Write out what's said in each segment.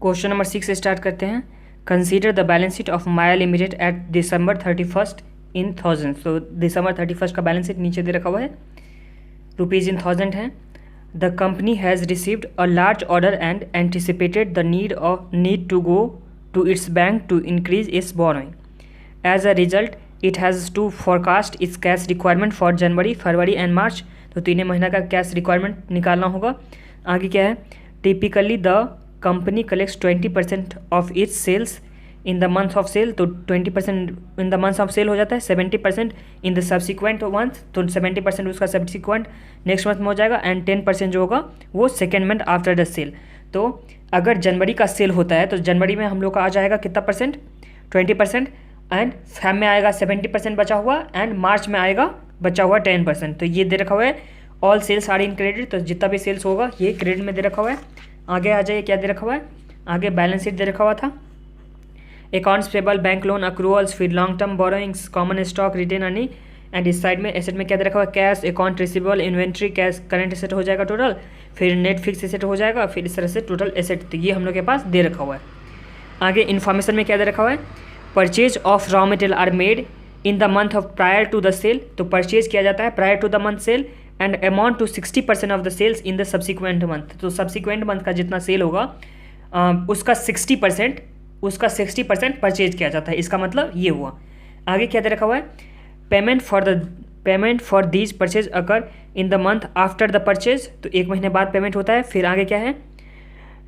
Question number 6 से start करते हैं। Consider the balance sheet of Maya limited at December 31st in thousand. तो December 31st का balance sheet नीचे दे रखा हुआ है, रुपीज़ इन थाउजेंड है। The company has received a large order and anticipated the need to go to its bank to increase its borrowing. As a result it has to forecast its cash requirement for January, February and March. तो 3 महीना का cash requirement निकालना होगा। आगे क्या है, typically the company collects 20% of its sales in the month of sale. तो 20% in the month of sale हो जाता है, 70% इन द सब्सिक्वेंट मंथ। तो 70% उसका सब्सिक्वेंट नेक्स्ट मंथ में हो जाएगा एंड 10% जो होगा वो second month after the sale. तो अगर जनवरी का सेल होता है तो जनवरी में हम लोग का आ जाएगा कितना परसेंट, 20%, एंड फैब में आएगा 70% बचा हुआ, एंड मार्च में आएगा बचा हुआ 10%। तो ये दे रखा हुआ है all sales are in credit. तो जितना भी सेल्स होगा ये क्रेडिट में दे रखा हुआ है। आगे आ जाइए, क्या दे रखा हुआ है, आगे बैलेंस शीट दे रखा हुआ था। Accounts payable, bank loan, accruals, फिर long term borrowings, common stock, retained earning, and इस साइड में एसेट में क्या दे रखा हुआ है, cash, account receivable, inventory, cash, current asset हो जाएगा टोटल, फिर नेट फिक्स एसेट हो जाएगा, फिर इस तरह से टोटल एसेट। तो ये हम लोग के पास दे रखा हुआ है। आगे इन्फॉर्मेशन में क्या दे रखा हुआ है, purchase of raw material are made in the month of prior to the sale. तो परचेज किया जाता है prior to the month sale and amount to 60% of the sales in the subsequent month. तो सब्सिक्वेंट मंथ का जितना cell होगा उसका 60% purchase किया जाता है। इसका मतलब ये हुआ। आगे क्या दे रखा हुआ है, payment for these purchase occur in the month after the purchase. तो 1 महीने बाद पेमेंट होता है। फिर आगे क्या है,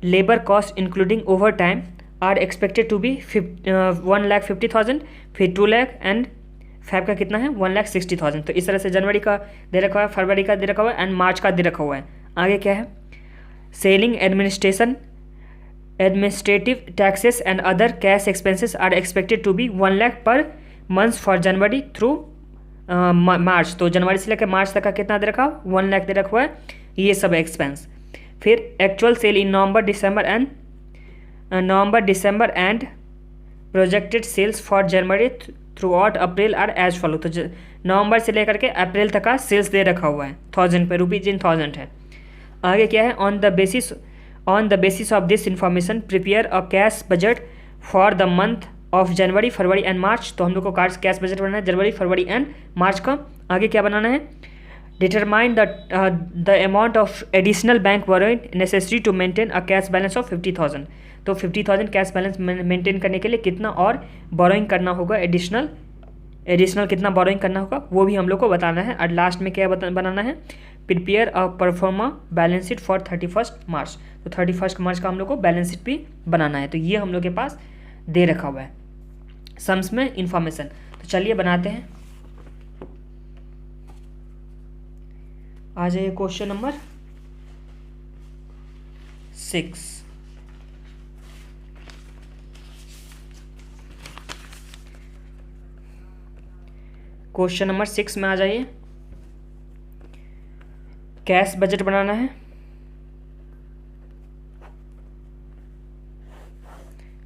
labour cost including overtime are expected to be 1,50,000, फिर 2 लाख, एंड फैब का कितना है 1,60,000। तो इस तरह से जनवरी का दे रखा हुआ है, फरवरी का दे रखा हुआ है, एंड मार्च का दे रखा हुआ है। आगे क्या है, selling administrative taxes and other cash expenses are expected to be 1 lakh per month for January through March. तो जनवरी से लेकर मार्च तक का कितना दे रखा, 1 लाख दे रखा हुआ है, ये सब एक्सपेंस। फिर actual sale in November December and projected sales for January throughout April are as follow. तो नवंबर से लेकर के अप्रैल तक का सेल्स दे रखा हुआ है 1000 पे, रुपीज़ इन थाउजेंड है। आगे क्या है, on the basis of this information prepare a cash budget for the month of January, February and March. तो हम लोग को कैश बजट बनाना है जनवरी, फरवरी एंड मार्च का। आगे क्या बनाना है, determine the amount of additional bank borrowing necessary to maintain a cash balance of 50,000। तो 50,000 कैश बैलेंस मेंटेन करने के लिए कितना और बोरोइंग करना होगा, एडिशनल कितना बोरोइंग करना होगा वो भी हम लोग को बताना है। और लास्ट में क्या बनाना है, prepare a pro forma balance sheet for 31st मार्च। तो 31st मार्च का हम लोग को बैलेंस शीट भी बनाना है। तो ये हम लोग के पास दे रखा हुआ है सम्स में इंफॉर्मेशन। तो चलिए बनाते हैं। आ जाइए क्वेश्चन नंबर 6। क्वेश्चन नंबर 6 में आ जाइए, कैश बजट बनाना है।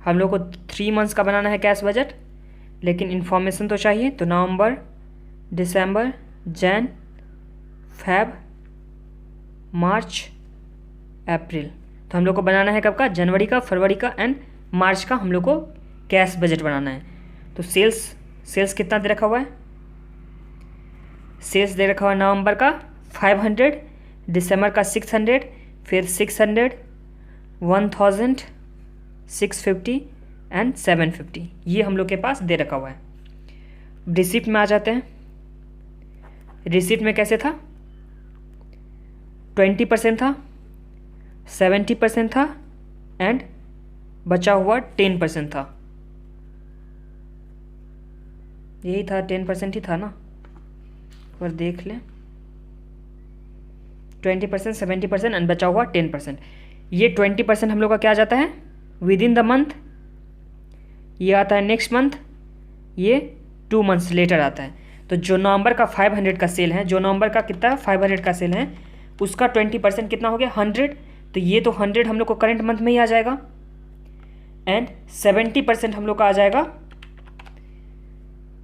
हम लोग को 3 मंथ्स का बनाना है कैश बजट, लेकिन इन्फॉर्मेशन तो चाहिए। तो नवंबर, दिसंबर, जैन, फैब, मार्च, अप्रैल। तो हम लोग को बनाना है कब का, जनवरी का, फरवरी का एंड मार्च का हम लोग को कैश बजट बनाना है। तो सेल्स कितना दे रखा हुआ है, सेल्स दे रखा हुआ है नवंबर का 500, दिसंबर का 600, फिर 600, 1000, 650 एंड 750। ये हम लोग के पास दे रखा हुआ है। रिसिप्ट में आ जाते हैं। रिसिप्ट में कैसे था, 20% था, 70% था एंड बचा हुआ 10% था। यही था, 10% ही था ना, और देख लें, 20%, 70% एंड बचा हुआ 10%। ये 20% हम लोग का क्या आ जाता है, विद इन द मंथ, ये आता है नेक्स्ट मंथ, ये 2 मंथ्स लेटर आता है। तो जो नवंबर का 500 का सेल है, जो नवंबर का कितना 500 का सेल है, उसका 20% कितना हो गया 100। तो ये तो 100 हम लोग को करंट मंथ में ही आ जाएगा, एंड 70% हम लोग का आ जाएगा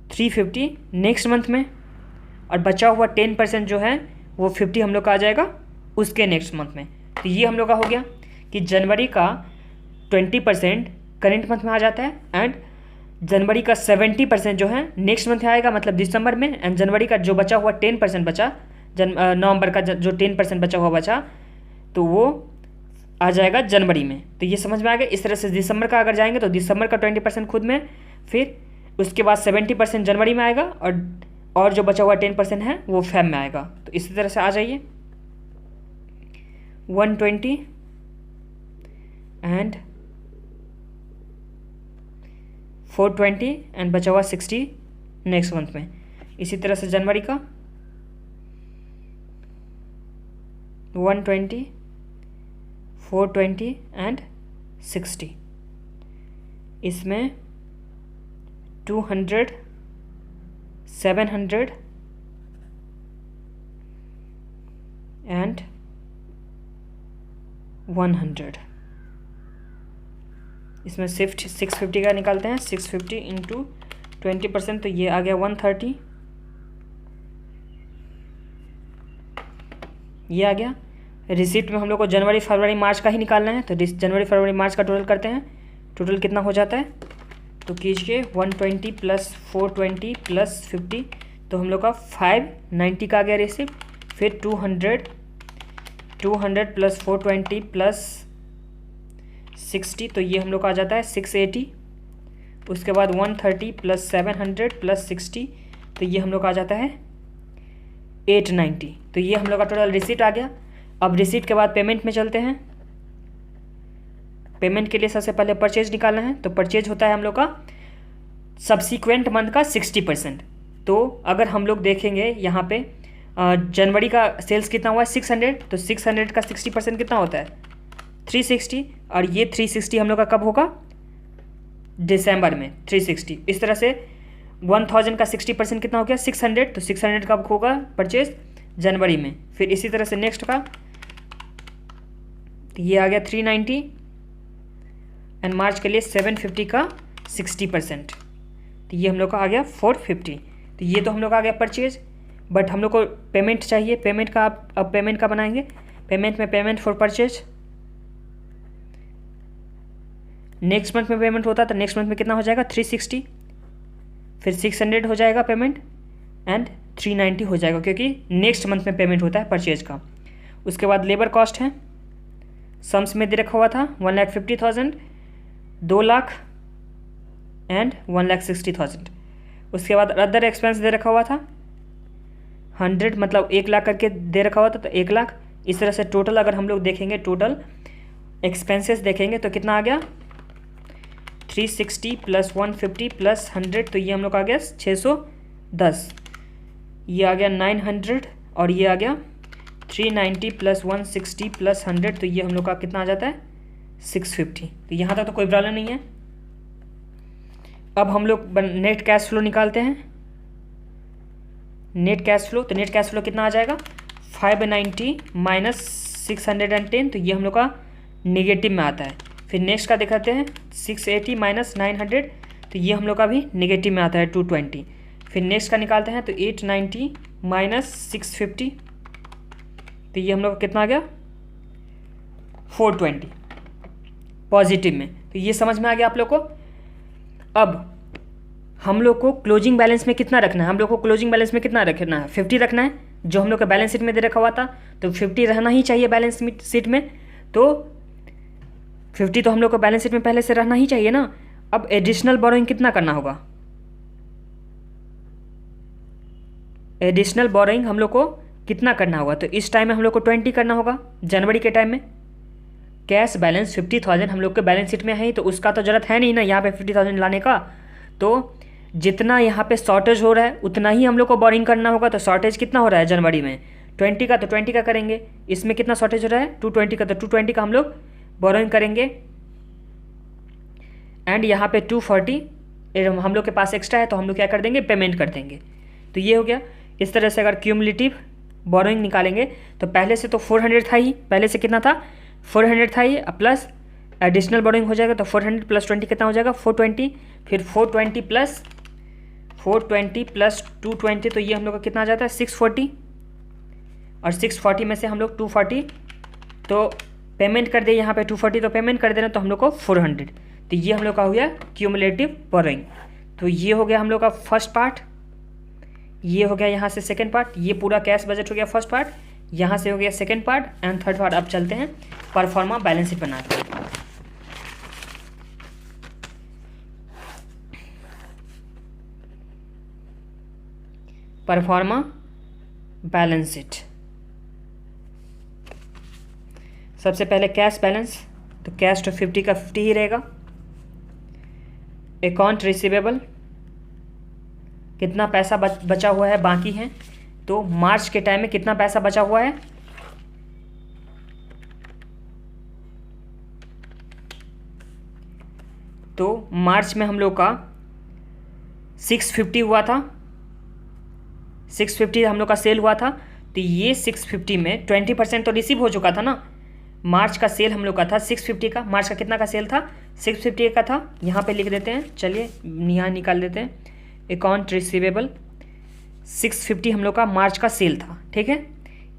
350 नेक्स्ट मंथ में, और बचा हुआ 10% जो है वो 50 हम लोग का आ जाएगा उसके नेक्स्ट मंथ में। तो ये हम लोग का हो गया कि जनवरी का 20% करेंट मंथ में आ जाता है, एंड जनवरी का 70% जो है नेक्स्ट मंथ में आएगा, मतलब दिसंबर में, एंड जनवरी का जो बचा हुआ 10% बचा, नवंबर का जो 10% बचा हुआ बचा, तो वो आ जाएगा जनवरी में। तो ये समझ में आ गया। इस तरह से दिसंबर का अगर जाएंगे तो दिसंबर का 20% खुद में, फिर उसके बाद 70% जनवरी में आएगा, और जो बचा हुआ 10% है वो फेब में आएगा। तो इसी तरह से आ जाइए 120 एंड 420 एंड बचा हुआ 60 नेक्स्ट मंथ में। इसी तरह से जनवरी का 120, 420 एंड 60, इसमें 200, 700 एंड 100, इसमें शिफ्ट 650 का निकालते हैं। 650 इंटू 20%, तो ये आ गया 130, ये आ गया। रिसिप्ट में हम लोग को जनवरी फरवरी मार्च का ही निकालना है, तो जनवरी फरवरी मार्च का टोटल करते हैं। टोटल कितना हो जाता है, तो कीजिए 120 प्लस 420 प्लस 50, तो हम लोग का 590 का आ गया रिसिप्ट। फिर 200 प्लस 420 प्लस 60, तो ये हम लोग का आ जाता है 680। उसके बाद 130 प्लस 700 प्लस 60, तो ये हम लोग का आ जाता है 890। तो ये हम लोग का टोटल रिसीट आ गया। अब रिसीट के बाद पेमेंट में चलते हैं। पेमेंट के लिए सबसे पहले परचेज निकालना है, तो परचेज होता है हम लोग का सब्सिक्वेंट मंथ का 60%। तो अगर हम लोग देखेंगे यहाँ पे जनवरी का सेल्स कितना हुआ है 600, तो 600 का 60% कितना होता है 360, और ये 360 हम लोग का कब होगा दिसंबर में 360। इस तरह से 1000 का 60% कितना हो गया 600, तो 600 कब होगा परचेज जनवरी में। फिर इसी तरह से नेक्स्ट का तो ये आ गया 390, एंड मार्च के लिए 750 का 60%, तो ये हम लोग का आ गया 450। तो ये तो हम लोग का आ गया परचेज, बट हम लोग को पेमेंट चाहिए। पेमेंट का अब पेमेंट का बनाएंगे। पेमेंट में payment for purchase next month में पेमेंट होता है, तो नेक्स्ट मंथ में कितना हो जाएगा 360, फिर 600 हो जाएगा पेमेंट, एंड 390 हो जाएगा, क्योंकि नेक्स्ट मंथ में पेमेंट होता है परचेज का। उसके बाद लेबर कॉस्ट है, सम्स में दे रखा हुआ था 1,50,000, 2 लाख एंड 1,60,000। उसके बाद अदर एक्सपेंस दे रखा हुआ था 100, मतलब 1 लाख करके दे रखा हुआ था, तो 1 लाख। इस तरह से टोटल अगर हम लोग देखेंगे, टोटल एक्सपेंसेस देखेंगे तो कितना आ गया 360 प्लस 150 प्लस 100, तो ये हम लोग आ गया 610। ये आ गया 900, और ये आ गया 390 प्लस 160 प्लस 100, तो ये हम लोग का कितना आ जाता है 650। तो यहाँ तक तो कोई प्रॉब्लम नहीं है। अब हम लोग नेट कैश फ्लो निकालते हैं। नेट कैश फ्लो, तो नेट कैश फ्लो कितना आ जाएगा 590 माइनस 610, तो ये हम लोग का नेगेटिव में आता है। फिर नेक्स्ट का दिखाते हैं 680 माइनस 900, तो ये हम लोग का भी नेगेटिव में आता है 220। फिर नेक्स्ट का निकालते हैं तो 890 माइनस 650, तो ये हम लोग का कितना आ गया 420 पॉजिटिव में। तो ये समझ में आ गया आप लोग को। अब हम लोग को क्लोजिंग बैलेंस में कितना रखना है, हम लोग को क्लोजिंग बैलेंस में कितना रखना है 50 रखना है, जो हम लोग का बैलेंस शीट में दे रखा हुआ था, तो 50 रहना ही चाहिए बैलेंस शीट में। तो 50 तो हम लोग को बैलेंस शीट में पहले से रहना ही चाहिए ना। अब एडिशनल बोरोइंग कितना करना होगा, एडिशनल बोरोइंग हम लोग को कितना करना होगा, तो इस टाइम में हम लोग को 20 करना होगा जनवरी के टाइम में। कैश बैलेंस 50,000 हम लोग के बैलेंस शीट में है ही, तो उसका तो ज़रूरत है नहीं ना यहाँ पे 50,000 लाने का। तो जितना यहाँ पे शॉर्टेज हो रहा है उतना ही हम लोग को बोरिंग करना होगा। तो शॉर्टेज कितना हो रहा है जनवरी में 20 का, तो 20 का करेंगे। इसमें कितना शॉर्टेज हो रहा है 220 का, तो 220 का हम लोग बोरिंग करेंगे। एंड यहाँ पे 240 हम लोग के पास एक्स्ट्रा है, तो हम लोग क्या कर देंगे पेमेंट कर देंगे। तो ये हो गया। इस तरह से अगर क्यूमुलेटिव बोरोइंग निकालेंगे तो पहले से तो 400 था ही, पहले से कितना था 400 था ही, प्लस एडिशनल बोरोइंग हो जाएगा, तो 400 प्लस 20 कितना हो जाएगा 420। फिर 420 प्लस 220, तो ये हम लोग का कितना आ जाता है 640, और 640 में से हम लोग 240 तो पेमेंट कर दे यहाँ पे 240, तो पेमेंट कर देना तो हम लोग को 400। तो ये हम लोग का हो गया क्यूमुलेटिव बोरोइंग। तो ये हो गया हम लोग का फर्स्ट पार्ट, ये हो गया यहाँ से सेकंड पार्ट, ये पूरा कैश बजट हो गया फर्स्ट पार्ट, यहाँ से हो गया second part and third part. अब चलते हैं परफॉर्मा बैलेंस शीट बनाते हैं। परफॉर्मा बैलेंस शीट, सबसे पहले कैश बैलेंस, तो कैश तो 50 का 50 ही रहेगा। अकाउंट रिसीवेबल, कितना पैसा बचा हुआ है बाकी है, तो मार्च के टाइम में कितना पैसा बचा हुआ है, तो मार्च में हम लोग का 650 हुआ था, 650 हम लोग का सेल हुआ था। तो ये 650 में 20% तो रिसीव हो चुका था ना। मार्च का सेल हम लोग का था 650 का, मार्च का कितना का सेल था, 650 का था। यहाँ पे लिख देते हैं, चलिए यहाँ निकाल देते हैं। अकाउंट रिसीवेबल 650 हम लोग का मार्च का सेल था, ठीक है।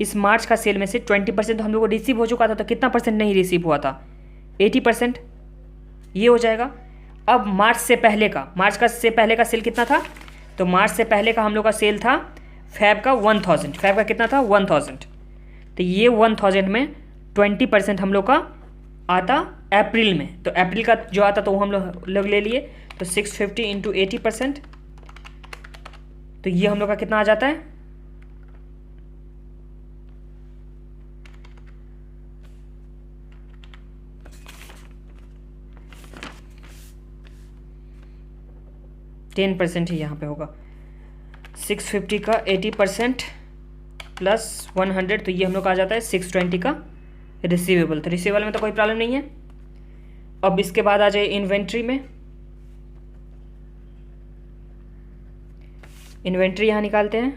इस मार्च का सेल में से 20% तो हम लोग को रिसीव हो चुका था, तो कितना परसेंट नहीं रिसीव हुआ था, 80%, ये हो जाएगा। अब मार्च से पहले का, मार्च का से पहले का सेल कितना था, तो मार्च से पहले का हम लोग का सेल था फैब का 1000, फैब का कितना था 1000। तो ये 1000 में 20% हम लोग का आता अप्रैल में, तो अप्रैल का जो आता तो वो हम लोग ले लिए, तो 650 इंटू 80%, तो ये हम लोग का कितना आ जाता है, %10 ही यहाँ पे होगा। 650 का 80% प्लस 100, तो ये हम लोग का आ जाता है 620 का रिसीवेबल। तो रिसीवेबल में तो कोई प्रॉब्लम नहीं है। अब इसके बाद आ जाए इन्वेंट्री में, इन्वेंट्री यहाँ निकालते हैं।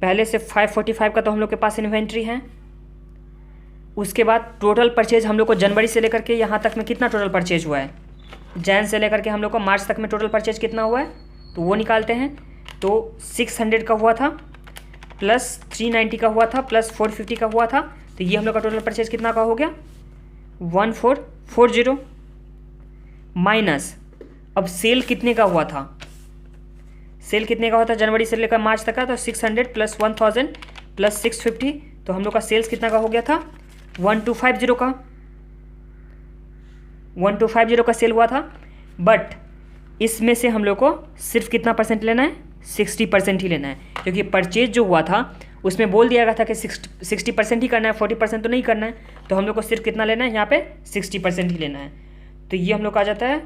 पहले से 545 का तो हम लोग के पास इन्वेंट्री है। उसके बाद टोटल परचेज हम लोग को जनवरी से लेकर के यहाँ तक में कितना टोटल परचेज हुआ है, जैन से लेकर के हम लोग को मार्च तक में टोटल परचेज कितना हुआ है, तो वो निकालते हैं। तो 600 का हुआ था प्लस 390 का हुआ था प्लस 450 का हुआ था, तो ये हम लोग का टोटल परचेज कितना का हो गया 1440 माइनस। अब सेल कितने का हुआ था, सेल कितने का हुआ था जनवरी से लेकर मार्च तक का, तो 600 प्लस 1000 प्लस 650, तो हम लोग का सेल्स कितना का हो गया था 1250 का, 1250 का सेल हुआ था। बट इसमें से हम लोग को सिर्फ कितना परसेंट लेना है, 60% ही लेना है, क्योंकि परचेज जो हुआ था उसमें बोल दिया गया था कि 60% ही करना है, 40% तो नहीं करना है। तो हम लोग को सिर्फ कितना लेना है, यहाँ पे 60% ही लेना है। तो ये हम लोग का आ जाता है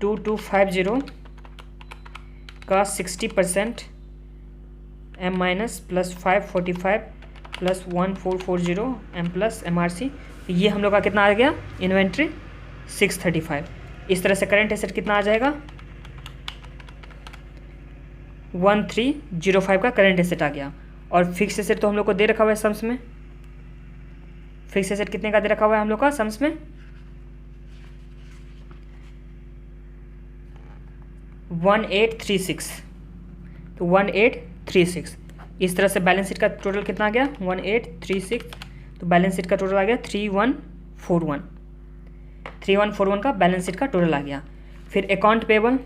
2250 का 60% M minus plus 545 plus 1440 M plus MRC, ये हम लोग का कितना आ गया इन्वेंट्री 635। इस तरह से करंट एसेट कितना आ जाएगा 1305 का करंट एसेट आ गया। और फिक्स एसेट तो हम लोग को दे रखा हुआ है सम्स में, फिक्स एसेट कितने का दे रखा हुआ है हम लोग का सम्स में 1836, तो 1836। इस तरह से बैलेंस शीट का टोटल कितना आ गया 1836, तो बैलेंस शीट का टोटल आ गया 3141 का बैलेंस शीट का टोटल आ गया। फिर अकाउंट पेबल,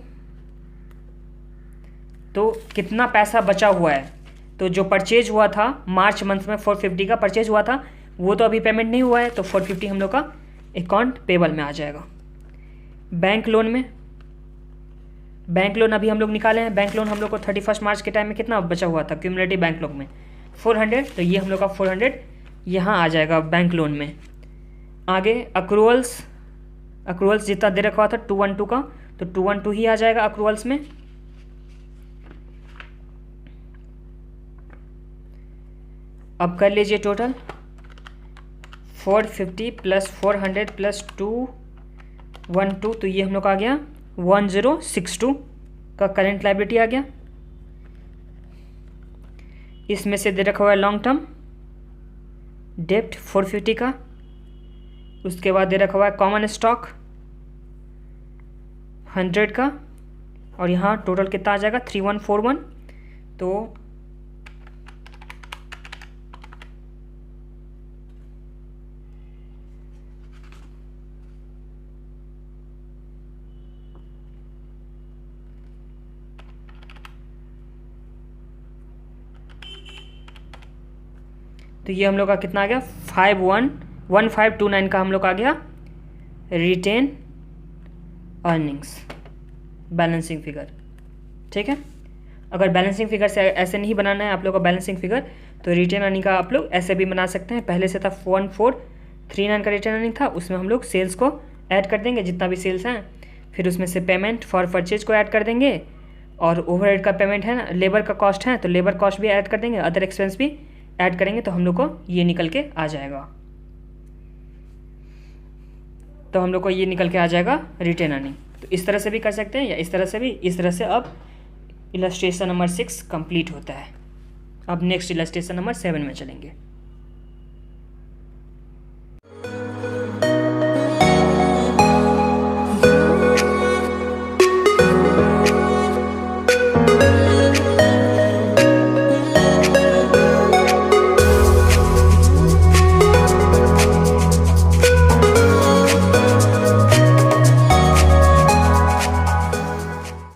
तो कितना पैसा बचा हुआ है, तो जो परचेज हुआ था मार्च मंथ में 450 का परचेज हुआ था, वो तो अभी पेमेंट नहीं हुआ है, तो 450 हम लोग का अकाउंट पेबल में आ जाएगा। बैंक लोन में, बैंक लोन अभी हम लोग निकाले हैं, बैंक लोन हम लोग को 31 मार्च के टाइम में कितना बचा हुआ था क्यूमुलेटिव बैंक लोन में 400, तो ये हम लोग का 400 यहाँ आ जाएगा बैंक लोन में। आगे अक्रूवल्स जितना दे रखा हुआ था 212 का, तो 212 ही आ जाएगा अक्रूवल्स में। अब कर लीजिए टोटल 450 प्लस 400 प्लस 212, तो ये हम लोग का आ गया 1062 का करंट लायबिलिटी आ गया। इसमें से दे रखा हुआ है लॉन्ग टर्म डेप्ट 450 का, उसके बाद दे रखा हुआ है कॉमन स्टॉक 100 का, और यहाँ टोटल कितना आ जाएगा 3141, तो तो ये हम लोग का कितना आ गया 1529 का हम लोग आ गया रिटेन अर्निंग्स बैलेंसिंग फिगर। ठीक है, अगर बैलेंसिंग फिगर से ऐसे नहीं बनाना है आप लोग का बैलेंसिंग फिगर, तो रिटेन अर्निंग का आप लोग ऐसे भी बना सकते हैं। पहले से था 1439 का रिटेन अर्निंग था, उसमें हम लोग सेल्स को ऐड कर देंगे जितना भी सेल्स हैं, फिर उसमें से पेमेंट फॉर परचेज को ऐड कर देंगे, और ओवरहेड का पेमेंट है ना, लेबर का कॉस्ट है तो लेबर कॉस्ट भी ऐड कर देंगे, अदर एक्सपेंस भी ऐड करेंगे, तो हम लोग को ये निकल के आ जाएगा। तो हम लोग को ये निकल के आ जाएगा रिटेन अर्निंग। तो इस तरह से भी कर सकते हैं या इस तरह से भी। इस तरह से अब इलस्ट्रेशन नंबर 6 कंप्लीट होता है। अब नेक्स्ट इलस्ट्रेशन नंबर 7 में चलेंगे।